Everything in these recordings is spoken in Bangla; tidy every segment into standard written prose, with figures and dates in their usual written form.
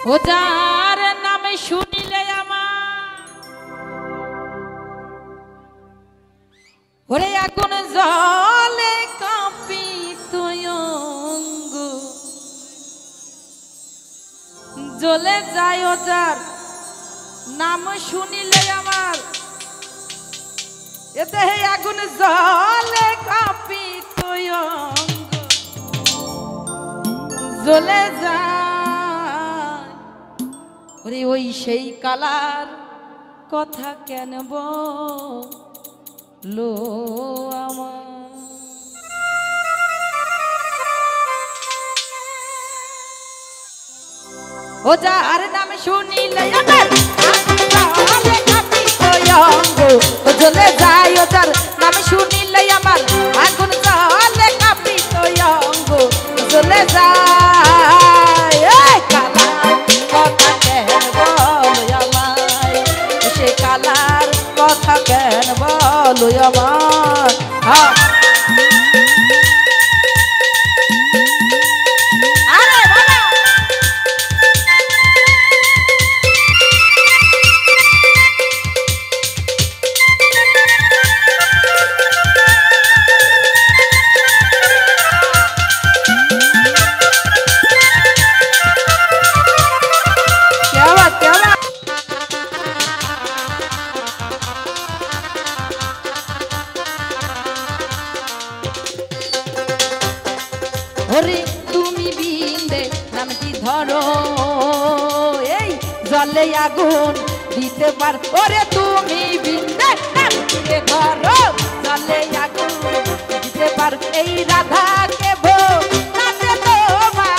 ও যার নামে শুনিলে আমার ওরে আগুন জলে কাঁপিত অঙ্গ জ্বলে যায় ও যার নাম শুনিলে আমার এতে আগুন জলে কাঁপিত অঙ্গ জ্বলে যায় ওরে ওই সেই কালার কথা কেন বলো আমার ও যার নাম শুনিলে আমার জলে কাঁপিত অঙ্গ জ্বলে যায় ও যার নাম শুনিলে আমার আগুন জলে কাঁপিত অঙ্গ জ্বলে যায় এই কালার কথা কেন বলো আমায় সে কালার কথা কেন বলো আমার ওরে তুমি বিন্দে নামটি ধরো এই জলে আগুন দিতে পার ওরে তুমি বিন্দে নামটি ধরো জলে আগুন দিতে পার এই রাধাকে ভোলাতে তোমার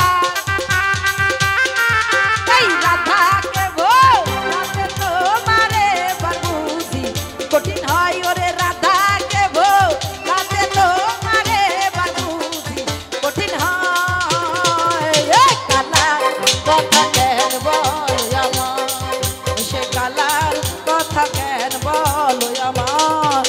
এই রাধাকে ভোলাতে তোমারে বাবুজি কঠিন হয় ওরে রাধাকে ভোলাতে তোমারে বাবুজি কঠিন হয় এই কালার কথা কেন বলো আমার সে কালার কথা কেন বলো আমার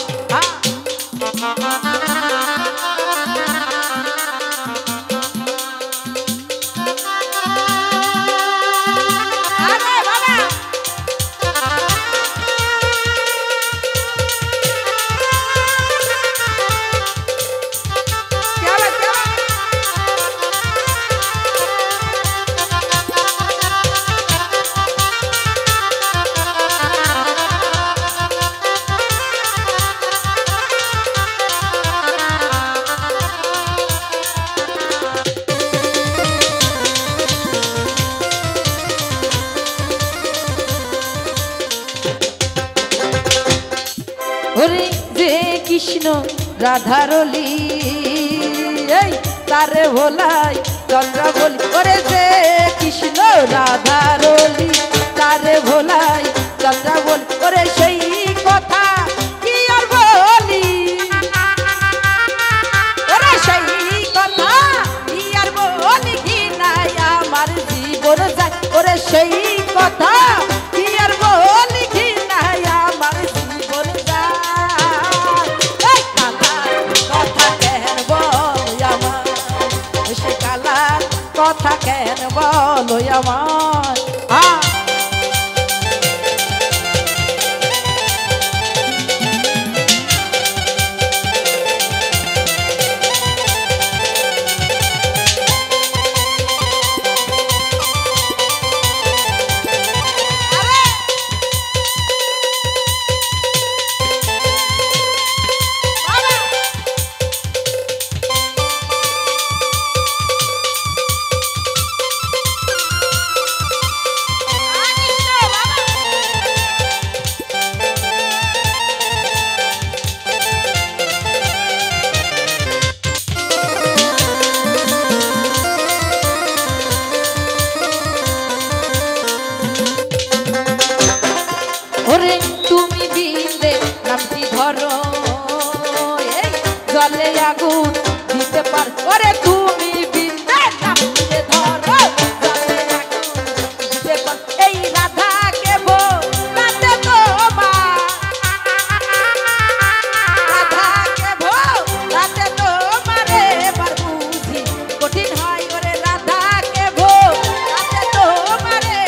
ওরে যে কৃষ্ণ রাধারলি এই তারে ভোলাই চন্দ্র বলি ওরে যে কৃষ্ণ রাধারলি তারে ভোলাই চন্দ্র বলি ওরে সেই কথা কি আর বলি ওরে সেই কথা কি আর বলি কি নাই আমার জীবন যায় ওরে সেই কথা কি আর বলি কি নাই আমার জীবন কথা কেন বলো আমার ওরে তুমি বিন্দে নামটি ধরো এই জলে আগুন দিতে পার ওরে তুমি বিন্দে নামটি ধরো জলে আগুন দিতে পার এই রাধাকে ভোলাতে তোমার রাধাকে ভোলাতে তোমারে বাবুজি কঠিন হয় ওরে রাধাকে ভোলাতে তোমারে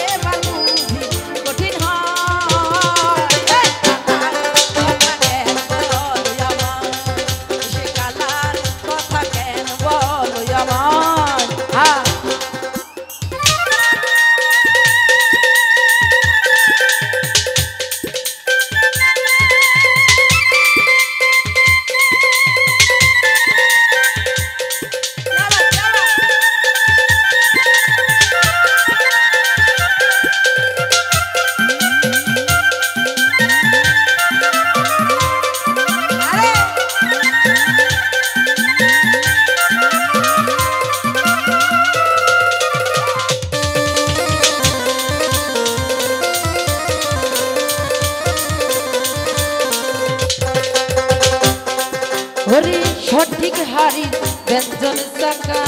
সঠিক হারি ব্যঞ্জন চাকা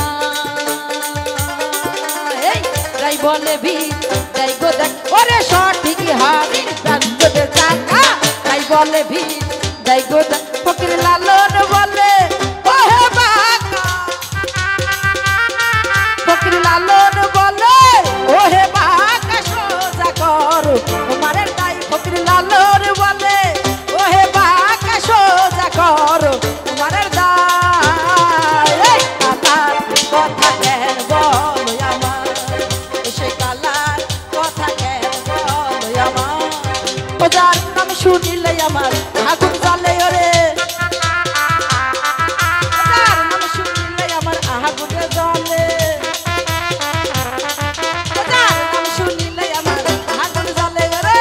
এই তাই বলে ভি তাই গো দেখ ওরে সঠিক হারি ব্যঞ্জন চাকা তাই বলে ভি তাই গো দেখ ফকির লালন বলে ওহে বাঁকা ফকির লালন বলে ওহে বাঁকা সোজা করো তোমার তাই ফকির লালন বলে ওহে বাঁকা সোজা করো তোমার দাই কালার কথা কেন বলো আমার সে কালার কথা কেন বলো আমার ও যার নাম শুনিলে আমার আগুন জ্বলে ওরে যার নাম শুনিলে আমার আগুনে জ্বলে যার নাম শুনিলে আমার আগুন জ্বলে ওরে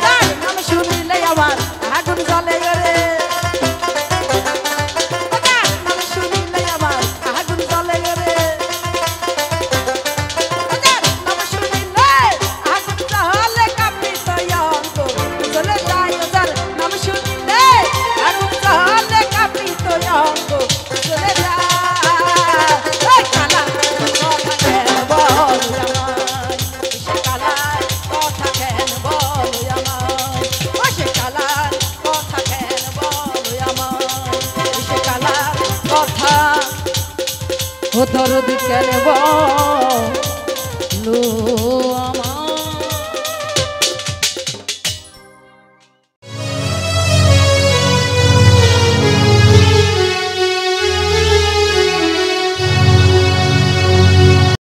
যার নাম শুনিলে আমার আগুন জ্বলে ওরে যার নাম শুনিলে আমার আগুন জ্বলে ওরে যার নাম শুনিলে আগুন জ্বলে কাঁপিত অঙ্গ জ্বলে যায় যার নাম শুনিলে আগুন জ্বলে কাঁপিত অঙ্গ জ্বলে যায় ওই কালার কথা কেন বলো আমায় সে কালার কথা কেন বলো আমায় ও সে কালার কথা কেন বলো আমায় সে কালার কথা ও দরদ কেন বলো আমায়